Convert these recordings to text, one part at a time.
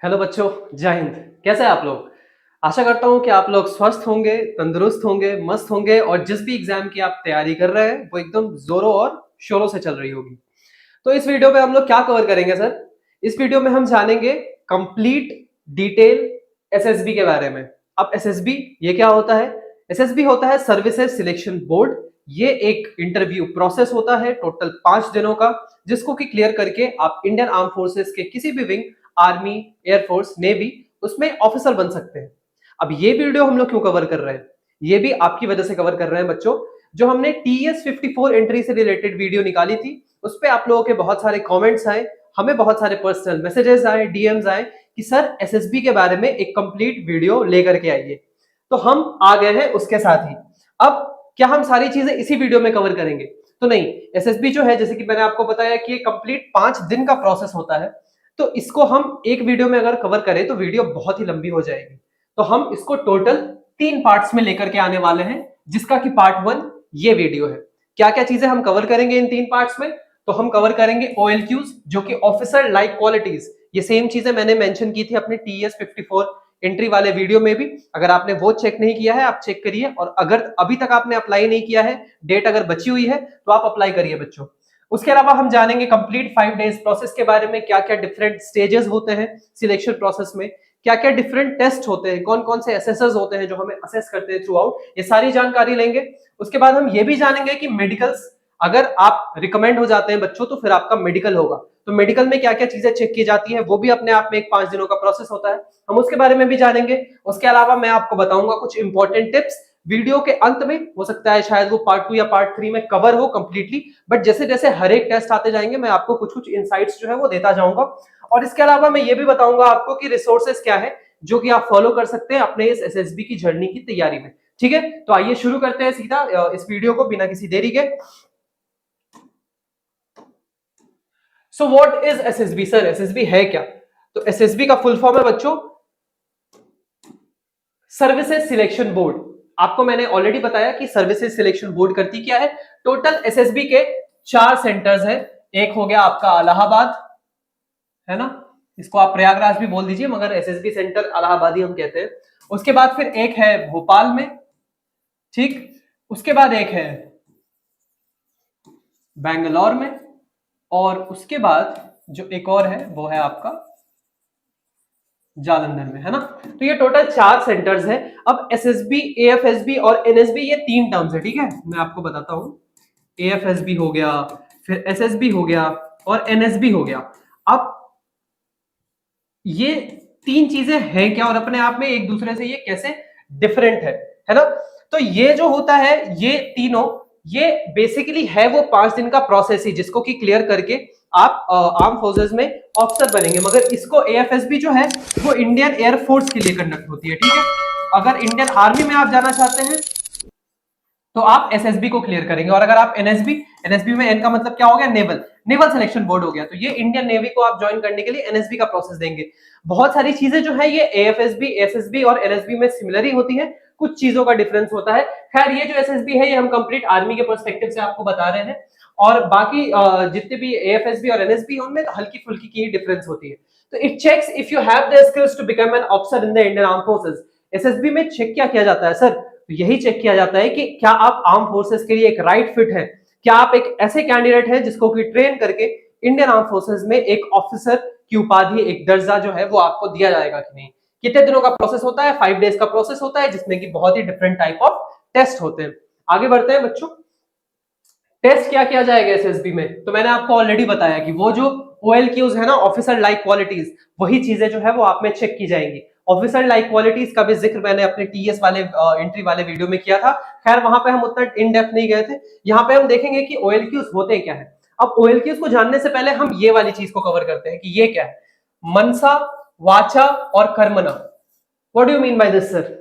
Hello बच्चों, जय हिंद। कैसे हैं आप लोग? आशा करता हूं कि आप लोग स्वस्थ होंगे, तंदुरुस्त होंगे, मस्त होंगे और जिस भी एग्जाम की आप तैयारी कर रहे हैं वो एकदम जोरों और शोरों से चल रही होगी। तो इस वीडियो में हम लोग क्या कवर करेंगे सर? इस वीडियो में हम जानेंगे कंप्लीट डिटेल एसएसबी के बारे में। अब एसएसबी ये क्या होता है? एसएसबी होता है सर्विसेज सिलेक्शन बोर्ड। ये एक इंटरव्यू प्रोसेस होता है टोटल 5 दिनों का, जिसको कि क्लियर करके आप इंडियन आर्म फोर्सेस के किसी भी विंग, आर्मी, एयरफोर्स, नेवी, उसमें ऑफिसर बन सकते हैं। अब ये वीडियो हम लोग क्यों कवर कर रहे हैं? ये भी आपकी वजह से कवर कर रहे हैं बच्चों। जो हमने TS54 एंट्री से रिलेटेड वीडियो निकाली थी, उस पे आप लोगों के बहुत सारे कमेंट्स आए, हमें बहुत सारे पर्सनल मैसेजेस आए, डीएम्स आए कि सर एसएसबी के बारे में एक कंप्लीट वीडियो लेकर के आइए। तो हम आ गए हैं उसके साथ ही। अब क्या हम सारी चीजें इसी वीडियो में कवर करेंगे? तो नहीं, एसएसबी जो है, जैसे कि मैंने आपको बताया कि ये कंप्लीट 5 दिन का प्रोसेस होता है। तो इसको हम एक वीडियो में अगर कवर करें तो वीडियो बहुत ही लंबी हो जाएगी। तो हम इसको टोटल 3 पार्ट्स में लेकर के आने वाले हैं, जिसका कि पार्ट 1 ये वीडियो है। क्या क्या चीजें हम कवर करेंगे इन 3 पार्ट्स में? तो हम कवर करेंगे OLQs, जो कि ऑफिसर लाइक क्वालिटीज। ये सेम चीजें मैंने मेंशन की थी अपने TS54 एंट्री वाले वीडियो में भी। अगर आपने वो चेक नहीं किया है, आप चेक करिए। और अगर अभी तक आपने अप्लाई नहीं किया है, डेट अगर बची हुई है, तो आप अप्लाई करिए बच्चों। उसके अलावा हम जानेंगे कंप्लीट 5 डेज प्रोसेस के बारे में। क्या क्या डिफरेंट स्टेजेस होते हैं सिलेक्शन प्रोसेस में, क्या क्या डिफरेंट टेस्ट होते हैं, कौन कौन से एसेसर्स होते हैं जो हमें असेस करते हैं थ्रू आउट, ये सारी जानकारी लेंगे। उसके बाद हम ये भी जानेंगे कि मेडिकल्स, अगर आप रिकमेंड हो जाते हैं बच्चों, तो फिर आपका मेडिकल होगा। तो मेडिकल में क्या क्या चीजें चेक की जाती है, वो भी अपने आप में एक 5 दिनों का प्रोसेस होता है, हम उसके बारे में भी जानेंगे। उसके अलावा मैं आपको बताऊंगा कुछ इंपॉर्टेंट टिप्स वीडियो के अंत में। हो सकता है शायद वो पार्ट 2 या पार्ट 3 में कवर हो कंप्लीटली, बट जैसे जैसे हर एक टेस्ट आते जाएंगे मैं आपको कुछ कुछ इनसाइट्स जो है वो देता जाऊंगा। और इसके अलावा मैं ये भी बताऊंगा आपको कि रिसोर्सेज क्या है जो कि आप फॉलो कर सकते हैं अपने इस एसएसबी की जर्नी की तैयारी में। ठीक है, तो आइए शुरू करते हैं सीधा इस वीडियो को बिना किसी देरी के। So what is SSB sir? SSB है क्या? तो एसएसबी का फुल फॉर्म है बच्चों सर्विसेज सिलेक्शन बोर्ड। आपको मैंने ऑलरेडी बताया कि सर्विसेज सिलेक्शन बोर्ड करती क्या है। टोटल एसएसबी के 4 सेंटर्स हैं। एक हो गया आपका इलाहाबाद, है ना, इसको आप प्रयागराज भी बोल दीजिए, मगर एसएसबी सेंटर इलाहाबादी हम कहते हैं। उसके बाद फिर एक है भोपाल में, ठीक। उसके बाद एक है बैंगलोर में, और उसके बाद जो एक और है वो है आपका जालंधर में, है ना। तो ये टोटल 4 सेंटर्स हैं। अब एसएसबी, एएफएसबी और एनएसबी, ये 3 टर्म्स है, ठीक है। मैं आपको बताता हूं, एएफएसबी हो गया, फिर एसएसबी हो गया और एनएसबी हो गया। अब ये 3 चीजें हैं क्या और अपने आप में एक दूसरे से ये कैसे डिफरेंट है ना। तो ये जो होता है, ये तीनों, ये बेसिकली है वो 5 दिन का प्रोसेस ही, जिसको कि क्लियर करके आप आर्म फोर्सेस में ऑफिसर बनेंगे। मगर इसको एएफएसबी जो है वो इंडियन एयरफोर्स के लिए कंडक्ट होती है, ठीक है। अगर इंडियन आर्मी में आप जाना चाहते हैं तो आप एसएसबी को क्लियर करेंगे। और अगर आप एनएसबी, एनएसबी में एन का मतलब क्या हो गया? नेवल, नेवल सिलेक्शन बोर्ड हो गया। तो ये इंडियन नेवी को आप ज्वाइन करने के लिए एनएसबी का प्रोसेस देंगे। बहुत सारी चीजें जो है ये एएफएसबी, एसएसबी और एनएसबी में सिमिलर ही होती है, कुछ चीजों का डिफरेंस होता है। खैर, ये जो एसएसबी है ये हम कंप्लीट आर्मी के पर्सपेक्टिव से आपको बता रहे हैं, और बाकी जितने भी एएफएसबी और एनएसबी उनमें हल्की फुल्की की डिफरेंस होती है। तो it checks if you have the skills to become an officer in the Indian arm forces. SSB में चेक क्या किया जाता है सर? तो यही चेक किया जाता है कि क्या आप आर्म फोर्सेस के लिए एक राइट फिट है, क्या आप एक ऐसे कैंडिडेट हैं जिसको कि ट्रेन करके इंडियन आर्म फोर्सेस में एक ऑफिसर की उपाधि, एक दर्जा जो है वो आपको दिया जाएगा कि नहीं। कितने दिनों का प्रोसेस होता है? 5 डेज का प्रोसेस होता है, जिसमें कि बहुत ही डिफरेंट टाइप ऑफ टेस्ट होते हैं। आगे बढ़ते हैं बच्चों। टेस्ट क्या किया जाएगा एसएसबी में? तो मैंने आपको ऑलरेडी बताया कि वो जो OLQs है ना, ऑफिसर लाइक क्वालिटीज, वही चीजें जो है वो आप में चेक की जाएंगी। ऑफिसर लाइक क्वालिटीज का भी जिक्र मैंने अपने टीएस वाले एंट्री वाले वीडियो में किया था। खैर, वहां पे हम उतना इन डेप्थ नहीं गए थे। यहाँ पे हम देखेंगे कि OLQs होते क्या है। अब OLQs को जानने से पहले हम ये वाली चीज को कवर करते हैं कि ये क्या है। मनसा, वाचा और कर्मणा। What do you mean by this sir?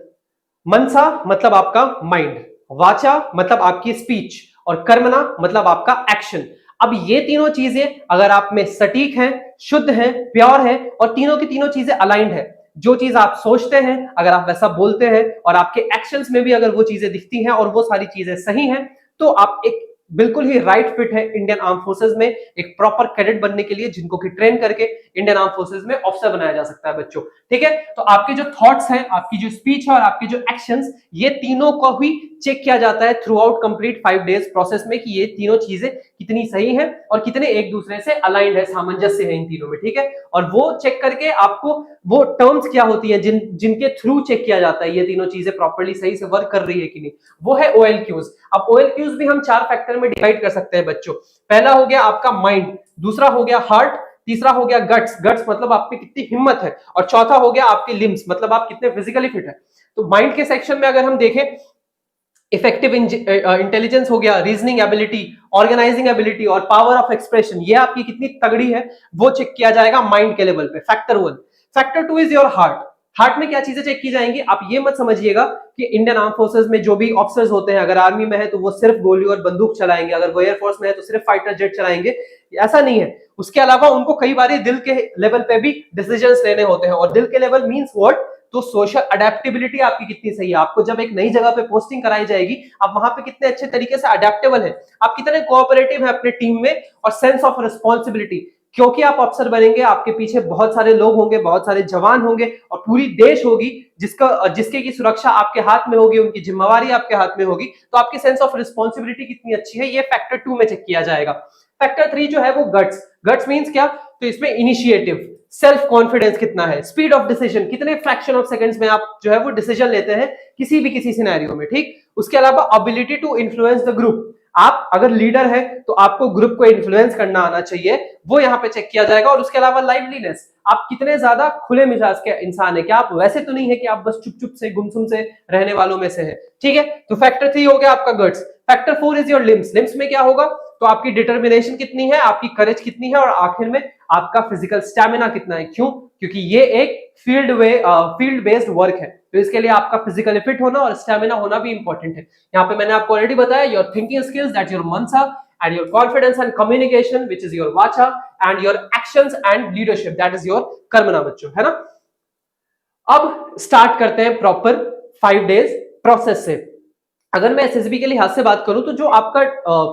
मनसा मतलब आपका माइंड, वाचा मतलब आपकी स्पीच, और कर्मणा मतलब आपका एक्शन। अब ये तीनों चीजें अगर आप में सटीक हैं, शुद्ध हैं, प्योर है, और तीनों की तीनों चीजें अलाइंड है, जो चीज आप सोचते हैं अगर आप वैसा बोलते हैं और आपके एक्शंस में भी अगर वो चीजें दिखती हैं और वो सारी चीजें सही हैं, तो आप एक बिल्कुल ही राइट फिट है इंडियन आर्म फोर्सेज में एक प्रॉपर कैडेट बनने के लिए, जिनको कि ट्रेन करके इंडियन आर्म फोर्सेज में ऑफिसर बनाया जा सकता है बच्चों। ठीक है, तो आपके जो थॉट्स हैं, आपकी जो स्पीच है और आपके जो एक्शंस, ये तीनों को भी चेक किया जाता है through out complete 5 days process में, कि ये तीनों चीजें कितनी सही है और कितने एक दूसरे से अलाइंड है, सामंजस्य है इन तीनों में। ठीक है, और वो चेक करके आपको वो टर्म्स क्या होती है जिनके थ्रू चेक किया जाता है ये तीनों चीजें प्रॉपर्ली सही से वर्क कर रही है कि नहीं, वो है OLQs। अब OLQs भी हम 4 फैक्टर में डिवाइड कर सकते हैं बच्चों। पहला हो गया आपका माइंड, दूसरा हो गया हार्ट, तीसरा हो गया गट्स, गट्स मतलब आप में कितनी हिम्मत है, और चौथा हो गया आपके लिम्स, मतलब आप कितने फिजिकली फिट है। तो माइंड के सेक्शन में अगर हम देखें, इफेक्टिव इंटेलिजेंस हो गया, रीजनिंग एबिलिटी, ऑर्गेनाइजिंग एबिलिटी और पावर ऑफ एक्सप्रेशन, ये आपकी कितनी तगड़ी है वो चेक किया जाएगा माइंड के लेवल पे, factor 1। Factor 2 is your heart. Heart में क्या चीजें चेक की जाएंगी, आप ये मत समझिएगा कि इंडियन आर्म फोर्सेज में जो भी ऑफिसर्स होते हैं, अगर आर्मी में है तो वो सिर्फ गोली और बंदूक चलाएंगे, अगर वो एयरफोर्स में है तो सिर्फ फाइटर जेट चलाएंगे, ऐसा नहीं है। उसके अलावा उनको कई बार दिल के लेवल पे भी डिसीजंस लेने होते हैं, और दिल के लेवल मींस व्हाट, तो सोशल अडेप्टेबिलिटी आपकी कितनी सही है, आपको जब एक नई जगह पे पोस्टिंग कराई जाएगी, आप वहां पे कितने अच्छे तरीके से अडेप्टेबल है, आप कितने कोऑपरेटिव है अपने टीम में, और सेंस ऑफ रिस्पॉन्सिबिलिटी, क्योंकि आप अफसर बनेंगे, आपके पीछे बहुत सारे लोग होंगे, बहुत सारे जवान होंगे, और पूरी देश होगी जिसके की सुरक्षा आपके हाथ में होगी, उनकी जिम्मेवारी आपके हाथ में होगी, तो आपकी सेंस ऑफ रिस्पॉन्सिबिलिटी कितनी अच्छी है, ये फैक्टर 2 में चेक किया जाएगा। फैक्टर 3 जो है वो गट्स। गट्स मींस क्या, तो इसमें इनिशिएटिव, सेल्फ कॉन्फिडेंस कितना है, स्पीड ऑफ डिसीजन, कितने फ्रैक्शन ऑफ सेकंड्स में आप जो है वो डिसीजन लेते हैं किसी सिनेरियो में। ठीक, उसके अलावा ability to influence the group, आप अगर लीडर है तो आपको ग्रुप को इन्फ्लुएंस करना आना चाहिए, वो यहाँ पे चेक किया जाएगा। और उसके अलावा लाइवलीनेस, आप कितने ज्यादा खुले मिजाज के इंसान है, क्या आप वैसे तो नहीं है कि आप बस चुप चुप से गुमसुम से रहने वालों में से है। ठीक है, तो फैक्टर 3 हो गया आपका guts. Factor 4 is your limbs. Limbs में क्या होगा, तो आपकी डिटर्मिनेशन कितनी है, आपकी करेज कितनी है, और आखिर में आपका फिजिकल स्टैमिना कितना है। क्यों, क्योंकि ये एक फील्ड बेस्ड वर्क है, तो इसके लिए आपका फिजिकली फिट होना और स्टैमिना होना भी इंपॉर्टेंट है। यहाँ पे मैंने आपको ऑलरेडी बताया, your thinking skills, that your मनसा, and your confidence and communication, which is your वाचा, and your actions and leadership, that is your कर्मणा बच्चों, है ना। अब स्टार्ट करते हैं प्रॉपर 5 डेज प्रोसेस से। अगर मैं एसएसबी के लिहाज से बात करूं, तो जो आपका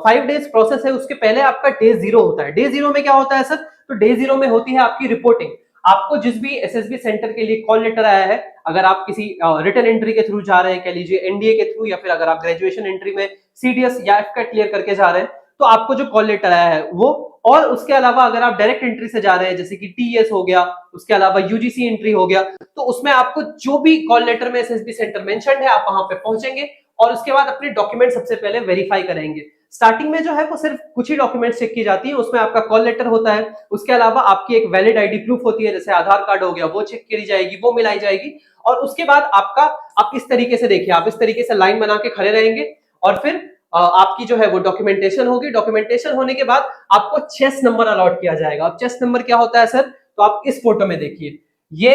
5 डेज प्रोसेस है, उसके पहले आपका डे 0 होता है। डे 0 में क्या होता है सर, तो डे 0 में होती है आपकी रिपोर्टिंग। आपको जिस भी एसएसबी सेंटर के लिए कॉल लेटर आया है, अगर आप किसी रिटन एंट्री के थ्रू जा रहे हैं, कह लीजिए एनडीए के थ्रू, या फिर अगर आप ग्रेजुएशन एंट्री में सीडीएस या एफकेट क्लियर करके जा रहे हैं, तो आपको जो कॉल लेटर आया है वो, और उसके अलावा अगर आप डायरेक्ट एंट्री से जा रहे हैं, जैसे कि टीएस हो गया, उसके अलावा यूजीसी एंट्री हो गया, तो उसमें आपको जो भी कॉल लेटर में एसएसबी सेंटर मेंशन्ड है, आप वहां पे पहुंचेंगे और उसके बाद अपने डॉक्यूमेंट सबसे पहले वेरीफाई करेंगे। स्टार्टिंग में जो है वो सिर्फ कुछ ही डॉक्यूमेंट्स चेक की जाती है, उसमें आपका कॉल लेटर होता है, उसके अलावा आपकी एक वैलिड आईडी प्रूफ होती है, जैसे आधार कार्ड हो गया, वो चेक करी जाएगी, वो मिलाई जाएगी, और उसके बाद आपका, आप इस तरीके से देखिए, आप इस तरीके से लाइन बना के खड़े रहेंगे, और फिर आपकी जो है वो डॉक्यूमेंटेशन होगी। डॉक्यूमेंटेशन होने के बाद आपको चेस्ट नंबर अलॉट किया जाएगा। अब चेस्ट नंबर क्या होता है सर, तो आप इस फोटो में देखिए, ये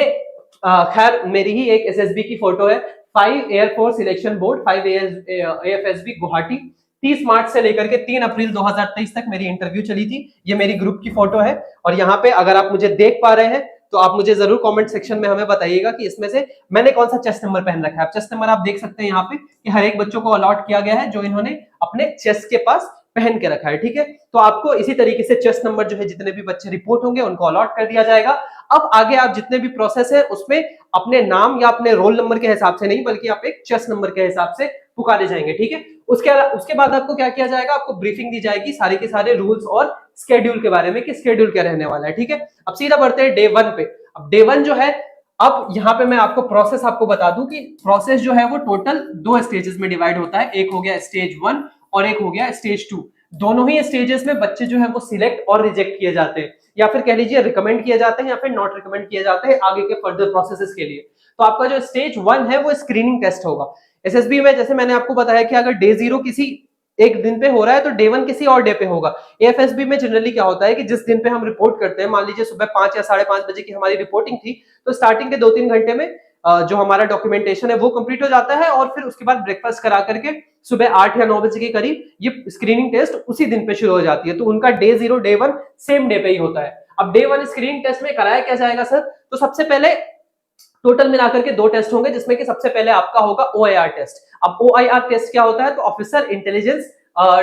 खैर मेरी ही एक एसएसबी की फोटो है, 5 air force selection board, 5 AFSB Guwahati, 30 मार्च से लेकर के 3 अप्रैल 2023 तक मेरी इंटरव्यू चली थी। ये मेरी ग्रुप की फोटो है, और यहाँ पे अगर आप मुझे देख पा रहे हैं तो आप मुझे जरूर कमेंट सेक्शन में हमें बताइएगा कि इसमें से मैंने कौन सा चेस्ट नंबर पहन रखा है। चेस्ट नंबर आप देख सकते हैं यहाँ पे कि हर एक बच्चों को अलॉट किया गया है जो इन्होंने अपने चेस्ट के पास पहन के रखा है। ठीक है, तो आपको इसी तरीके से चेस्ट नंबर जो है, जितने भी बच्चे रिपोर्ट होंगे उनको अलॉट कर दिया जाएगा। अब आगे आप जितने भी प्रोसेस है उसमें अपने नाम या अपने रोल नंबर के हिसाब से नहीं, बल्कि आप एक चेस्ट नंबर के हिसाब से पुकारे जाएंगे। ठीक है, उसके बाद आपको क्या किया जाएगा, आपको ब्रीफिंग दी जाएगी सारे के सारे रूल्स और स्केड्यूल के बारे में कि स्केड्यूल क्या रहने वाला है। ठीक है, अब सीधा बढ़ते हैं डे 1 पे। अब डे 1 जो है, अब यहाँ पे मैं आपको प्रोसेस आपको बता दूं कि प्रोसेस जो है वो टोटल 2 स्टेजेस में डिवाइड होता है। एक हो गया स्टेज 1 और एक हो गया स्टेज 2। दोनों ही स्टेजेस में बच्चे जो है वो सिलेक्ट और रिजेक्ट किए जाते हैं, या फिर कह लीजिए रिकमेंड किए जाते हैं, या फिर नॉट रिकमेंड किए जाते हैं आगे के फर्दर प्रोसेसेस के लिए। तो आपका जो स्टेज 1 है वो स्क्रीनिंग टेस्ट होगा। एसएसबी में जैसे मैंने आपको बताया कि अगर डे 0 किसी एक दिन पे हो रहा है तो डे 1 किसी और डे पे होगा। एएफएसबी में जनरली क्या होता है कि जिस दिन पे हम रिपोर्ट करते हैं, मान लीजिए सुबह 5 या 5:30 बजे की हमारी रिपोर्टिंग थी, तो स्टार्टिंग के 2-3 घंटे में जो हमारा डॉक्यूमेंटेशन है वो कंप्लीट हो जाता है, और फिर उसके बाद ब्रेकफास्ट करा करके सुबह 8 या 9 बजे के करीब ये स्क्रीनिंग टेस्ट उसी दिन पे शुरू हो जाती है। तो उनका डे 0 डे 1 सेम डे पे ही होता है। अब डे 1 स्क्रीनिंग टेस्ट में कराया क्या जाएगा सर, तो सबसे पहले टोटल मिलाकर के 2 टेस्ट होंगे, जिसमें कि सबसे पहले आपका होगा ओआईआर टेस्ट। अब ओआईआर टेस्ट क्या होता है, तो ऑफिसर इंटेलिजेंस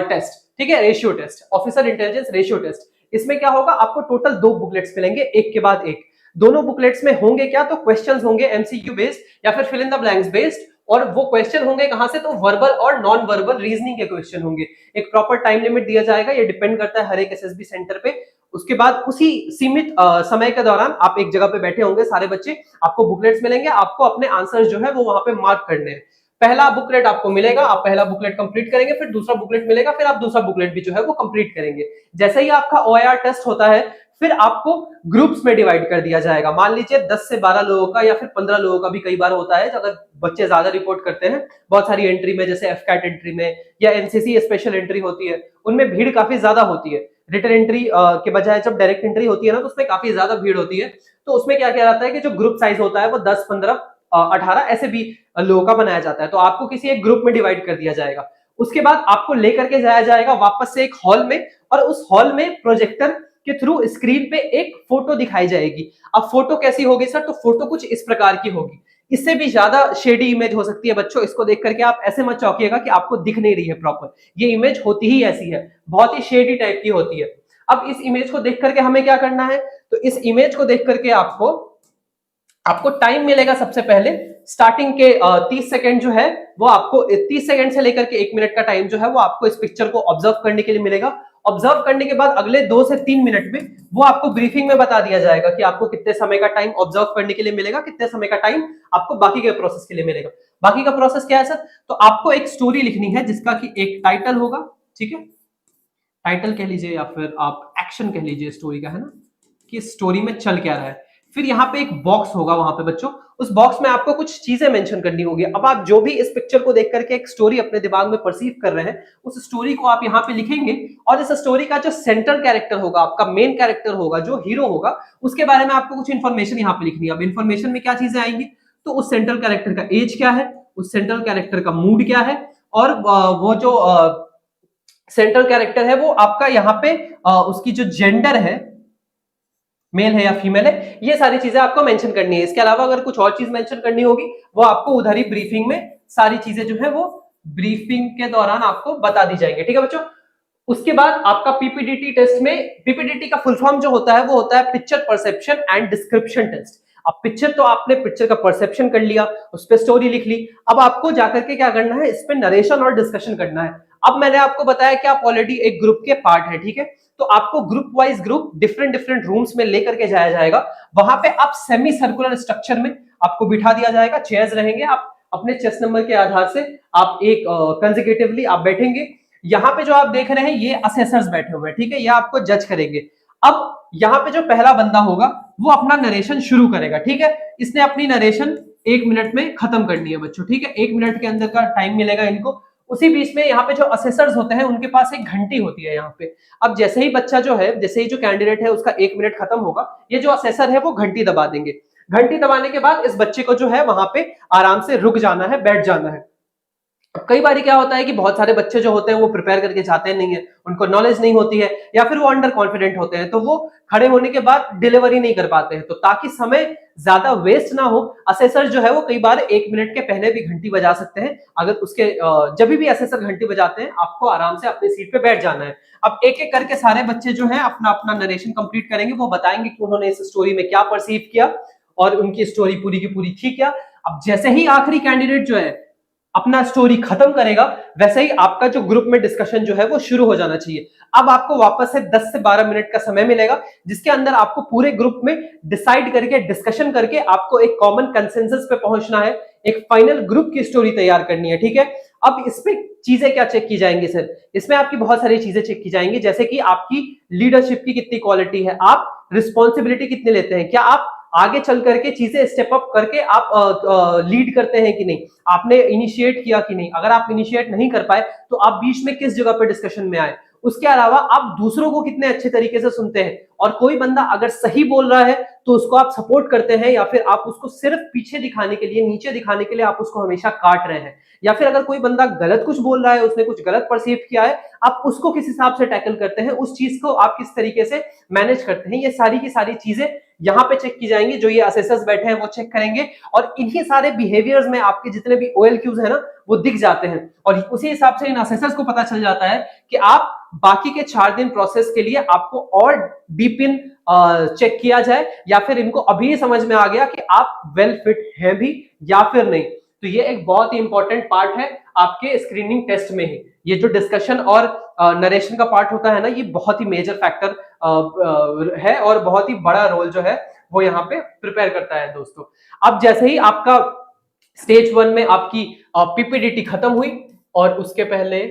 टेस्ट। ठीक है, ratio test, officer intelligence ratio test. इसमें क्या होगा, आपको टोटल 2 बुकलेट्स मिलेंगे, एक के बाद एक। दोनों बुकलेट्स में होंगे क्या, तो क्वेश्चंस होंगे एमसीक्यू बेस्ड या फिर fill in the blanks based, और वो क्वेश्चन होंगे कहां से, तो वर्बल और नॉन वर्बल रीजनिंग के क्वेश्चन होंगे। एक प्रॉपर टाइम लिमिट दिया जाएगा, ये डिपेंड करता है हर एक एसएसबी सेंटर पे। उसके बाद उसी सीमित समय के दौरान आप एक जगह पे बैठे होंगे सारे बच्चे, आपको बुकलेट्स मिलेंगे, आपको अपने आंसर्स जो है वो वहां पे मार्क करने हैं। पहला बुकलेट आपको मिलेगा, आप पहला बुकलेट कंप्लीट करेंगे, फिर दूसरा बुकलेट मिलेगा, फिर आप दूसरा बुकलेट भी जो है वो कंप्लीट करेंगे। जैसे ही आपका ओआईआर टेस्ट होता है, फिर आपको ग्रुप्स में डिवाइड कर दिया जाएगा। मान लीजिए 10 से 12 लोगों का या फिर 15 लोगों का भी कई बार होता है, अगर बच्चे ज्यादा रिपोर्ट करते हैं बहुत सारी एंट्री में, जैसे एफकैट एंट्री में या एनसीसी स्पेशल एंट्री होती है, उनमें भीड़ काफी ज्यादा होती है। रिटन एंट्री के बजाय जब डायरेक्ट एंट्री होती है ना, तो उसमें काफी ज्यादा भीड़ होती है। तो उसमें क्या किया जाता है कि जो ग्रुप साइज होता है वो 10, 15, 18 ऐसे भी लोगों का बनाया जाता है। तो आपको किसी एक ग्रुप में डिवाइड कर दिया जाएगा। उसके बाद आपको लेकर के जाया जाएगा वापस से एक हॉल में, और उस हॉल में प्रोजेक्टर के थ्रू स्क्रीन पे एक फोटो दिखाई जाएगी। अब फोटो कैसी होगी सर, तो फोटो कुछ इस प्रकार की होगी। इससे भी ज्यादा शेडी इमेज हो सकती है बच्चों, इसको देख करके आप ऐसे मत चौंकिएगा कि आपको दिख नहीं रही है प्रॉपर, ये इमेज होती ही ऐसी है, बहुत ही शेडी टाइप की होती है। अब इस इमेज को देख करके हमें क्या करना है, तो इस इमेज को देख करके आपको टाइम मिलेगा। सबसे पहले स्टार्टिंग के 30 सेकंड जो है वो आपको 30 सेकंड से लेकर के 1 मिनट का टाइम जो है वो आपको इस पिक्चर को ऑब्जर्व करने के लिए मिलेगा। ऑब्जर्व करने के बाद अगले 2 से 3 मिनट में वो आपको ब्रीफिंग में बता दिया जाएगा कि आपको कितने समय का टाइम ऑब्जर्व करने के लिए मिलेगा, कितने समय का टाइम आपको बाकी के प्रोसेस के लिए मिलेगा। बाकी का प्रोसेस क्या है सर, तो आपको एक स्टोरी लिखनी है जिसका कि एक टाइटल होगा, ठीक है, टाइटल कह लीजिए या फिर आप एक्शन कह लीजिए स्टोरी का, है ना, कि स्टोरी में चल क्या रहा है। फिर यहाँ पे एक बॉक्स होगा वहां पे बच्चों, उस बॉक्स में आपको कुछ चीजें मेंशन करनी होगी। अब आप जो भी इस पिक्चर को देख करके एक स्टोरी अपने दिमाग में परसीव कर रहे हैं, उस स्टोरी को आप यहाँ पे लिखेंगे, और इस स्टोरी का जो सेंट्रल कैरेक्टर होगा, आपका मेन कैरेक्टर होगा, जो हीरो होगा, उसके बारे में आपको कुछ इन्फॉर्मेशन यहाँ पे लिखनी है। अब इन्फॉर्मेशन में क्या चीजें आएंगी, तो उस सेंट्रल कैरेक्टर का एज क्या है, उस सेंट्रल कैरेक्टर का मूड क्या है, और वो जो सेंट्रल कैरेक्टर है वो आपका यहाँ पे उसकी जो जेंडर है, मेल है या फीमेल है, ये सारी चीजें आपको मेंशन करनी है। इसके अलावा अगर कुछ और चीज मेंशन करनी होगी वो आपको उधर ही ब्रीफिंग में सारी चीजें जो है वो ब्रीफिंग के दौरान आपको बता दी जाएंगी, ठीक है बच्चों। उसके बाद आपका पीपीडीटी टेस्ट में, पीपीडीटी का फुल फॉर्म जो होता है वो होता है picture perception and description test. अब पिक्चर तो आपने पिक्चर का परसेप्शन कर लिया, उस पर स्टोरी लिख ली, अब आपको जाकर के क्या करना है, इस पे नरेशन और डिस्कशन करना है। अब मैंने आपको बताया कि आप ऑलरेडी एक ग्रुप के पार्ट है, ठीक है, तो आपको group wise group different different rooms में लेकर के जाया जाएगा। वहां पे आप सेमी सर्कुलर स्ट्रक्चर में आपको बिठा दिया जाएगा, चेयर्स रहेंगे, आप अपने चेस नंबर के आधार से आप एक कंसेक्यूटिवली आप बैठेंगे। यहाँ पे जो आप देख रहे हैं ये असेसर्स बैठे हुए हैं, ठीक है, ये आपको जज करेंगे। अब यहाँ पे जो पहला बंदा होगा वो अपना नरेशन शुरू करेगा, ठीक है, इसने अपनी नरेशन 1 मिनट में खत्म करनी है बच्चों, ठीक है, 1 मिनट के अंदर का टाइम मिलेगा इनको। उसी बीच में यहाँ पे जो असेसर्स होते हैं उनके पास एक घंटी होती है यहाँ पे। अब जैसे ही बच्चा जो है, जैसे ही जो कैंडिडेट है उसका 1 मिनट खत्म होगा, ये जो असेसर है वो घंटी दबा देंगे। घंटी दबाने के बाद इस बच्चे को जो है वहां पे आराम से रुक जाना है, बैठ जाना है। कई बार क्या होता है कि बहुत सारे बच्चे जो होते हैं वो प्रिपेयर करके जाते नहीं है, उनको नॉलेज नहीं होती है, या फिर वो अंडर कॉन्फिडेंट होते हैं, तो वो खड़े होने के बाद डिलीवरी नहीं कर पाते हैं। तो ताकि समय ज्यादा वेस्ट ना हो, असेसर जो है वो कई बार 1 मिनट के पहले भी घंटी बजा सकते हैं। अगर उसके जब भी असेसर घंटी बजाते हैं, आपको आराम से अपनी सीट पे बैठ जाना है। अब एक एक करके सारे बच्चे जो है अपना अपना नरेशन कंप्लीट करेंगे, वो बताएंगे कि उन्होंने इस स्टोरी में क्या परसीव किया और उनकी स्टोरी पूरी की पूरी थी क्या। अब जैसे ही आखिरी कैंडिडेट जो है अपना स्टोरी खत्म करेगा, वैसे ही आपका जो ग्रुप में डिस्कशन जो है वो शुरू हो जाना चाहिए। अब आपको वापस से 10 से 12 मिनट का समय मिलेगा, जिसके अंदर आपको पूरे ग्रुप में डिसाइड करके, डिस्कशन करके आपको एक कॉमन कंसेंसस पे पहुंचना है, एक फाइनल ग्रुप की स्टोरी तैयार करनी है, ठीक है। अब इसमें चीजें क्या चेक की जाएंगी सर, इसमें आपकी बहुत सारी चीजें चेक की जाएंगी, जैसे कि आपकी लीडरशिप की कितनी क्वालिटी है, आप रिस्पॉन्सिबिलिटी कितने लेते हैं, क्या आप आगे चल करके चीजें स्टेप अप करके आप लीड करते हैं कि नहीं, आपने इनिशिएट किया कि नहीं। अगर आप इनिशिएट नहीं कर पाए तो आप बीच में किस जगह पे डिस्कशन में आए। उसके अलावा आप दूसरों को कितने अच्छे तरीके से सुनते हैं, और कोई बंदा अगर सही बोल रहा है तो उसको आप सपोर्ट करते हैं, या फिर आप उसको सिर्फ पीछे दिखाने के लिए, नीचे दिखाने के लिए आप उसको हमेशा काट रहे हैं। या फिर अगर कोई बंदा गलत कुछ बोल रहा है, उसने कुछ गलत परसीव किया है, आप उसको किस हिसाब से टैकल करते हैं, उस चीज को आप किस तरीके से मैनेज करते हैं। ये सारी की सारी चीजें यहाँ पे चेक की जाएंगी, जो ये असेसर्स बैठे हैं वो चेक करेंगे और इन्हीं सारे बिहेवियर्स में आपके जितने भी OLQs है ना वो दिख जाते हैं और उसी हिसाब से इन असेसर्स को पता चल जाता है कि आप बाकी के 4 दिन प्रोसेस के लिए आपको और डीप इन चेक किया जाए या फिर इनको अभी समझ में आ गया कि आप वेल फिट हैं भी या फिर नहीं। तो ये एक बहुत ही इंपॉर्टेंट पार्ट है आपके स्क्रीनिंग टेस्ट में ही। ये जो डिस्कशन और नरेशन का पार्ट होता है ना, ये बहुत ही मेजर फैक्टर है और बहुत ही बड़ा रोल जो है वो यहाँ पे प्रिपेयर करता है दोस्तों। अब जैसे ही आपका स्टेज 1 में आपकी PPDT खत्म हुई और उसके पहले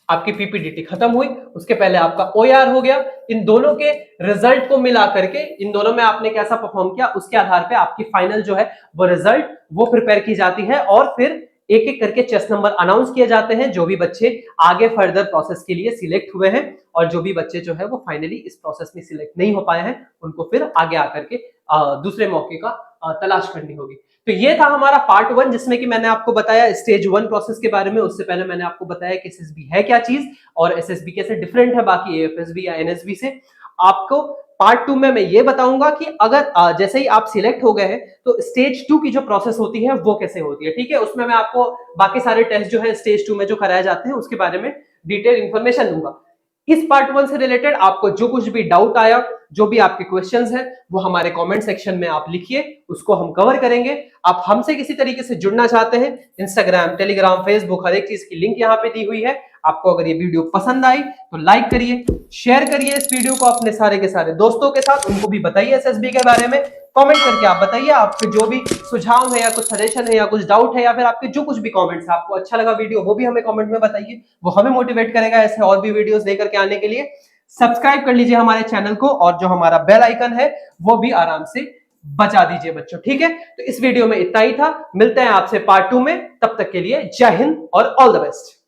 आपकी PPDT खत्म हुई, उसके पहले आपका OER हो गया, इन दोनों के रिजल्ट को मिला करके इन दोनों में आपने कैसा परफॉर्म किया उसके आधार पे आपकी फाइनल जो है वो रिजल्ट वो प्रिपेयर की जाती है और फिर एक एक करके चेस्ट नंबर अनाउंस किए जाते हैं जो भी बच्चे आगे फर्दर प्रोसेस के लिए सिलेक्ट हुए हैं और जो भी बच्चे जो है वो फाइनली इस प्रोसेस में सिलेक्ट नहीं हो पाए हैं उनको फिर आगे आकर के दूसरे मौके का तलाश करनी होगी। तो ये था हमारा पार्ट 1 जिसमें कि मैंने आपको बताया स्टेज 1 प्रोसेस के बारे में। उससे पहले मैंने आपको बताया कि SSB है क्या चीज और SSB कैसे डिफरेंट है बाकी AFSB या NSB से। आपको पार्ट 2 में मैं ये बताऊंगा कि अगर जैसे ही आप सिलेक्ट हो गए हैं तो स्टेज 2 की जो प्रोसेस होती है वो कैसे होती है, ठीक है। उसमें मैं आपको बाकी सारे टेस्ट जो है स्टेज 2 में जो कराए जाते हैं उसके बारे में डिटेल इंफॉर्मेशन दूंगा। इस पार्ट 1 से रिलेटेड आपको जो कुछ भी डाउट आया, जो भी आपके क्वेश्चंस हैं वो हमारे कमेंट सेक्शन में आप लिखिए, उसको हम कवर करेंगे। आप हमसे किसी तरीके से जुड़ना चाहते हैं, इंस्टाग्राम, टेलीग्राम, फेसबुक, हर एक चीज की लिंक यहाँ पे दी हुई है। आपको अगर ये वीडियो पसंद आई तो लाइक करिए, शेयर करिए इस वीडियो को अपने सारे के सारे दोस्तों के साथ, उनको भी बताइए SSB के बारे में। कमेंट करके आप बताइए आपके जो भी सुझाव है या कुछ सजेशन है या कुछ डाउट है या फिर आपके जो कुछ भी कमेंट्स है, आपको अच्छा लगा वीडियो वो भी हमें कमेंट में बताइए, वो हमें मोटिवेट करेगा ऐसे और भी वीडियोस लेकर के आने के लिए। सब्सक्राइब कर लीजिए हमारे चैनल को और जो हमारा बेल आइकन है वो भी आराम से बजा दीजिए बच्चों, ठीक है। तो इस वीडियो में इतना ही था, मिलते हैं आपसे पार्ट 2 में, तब तक के लिए जय हिंद और ऑल द बेस्ट।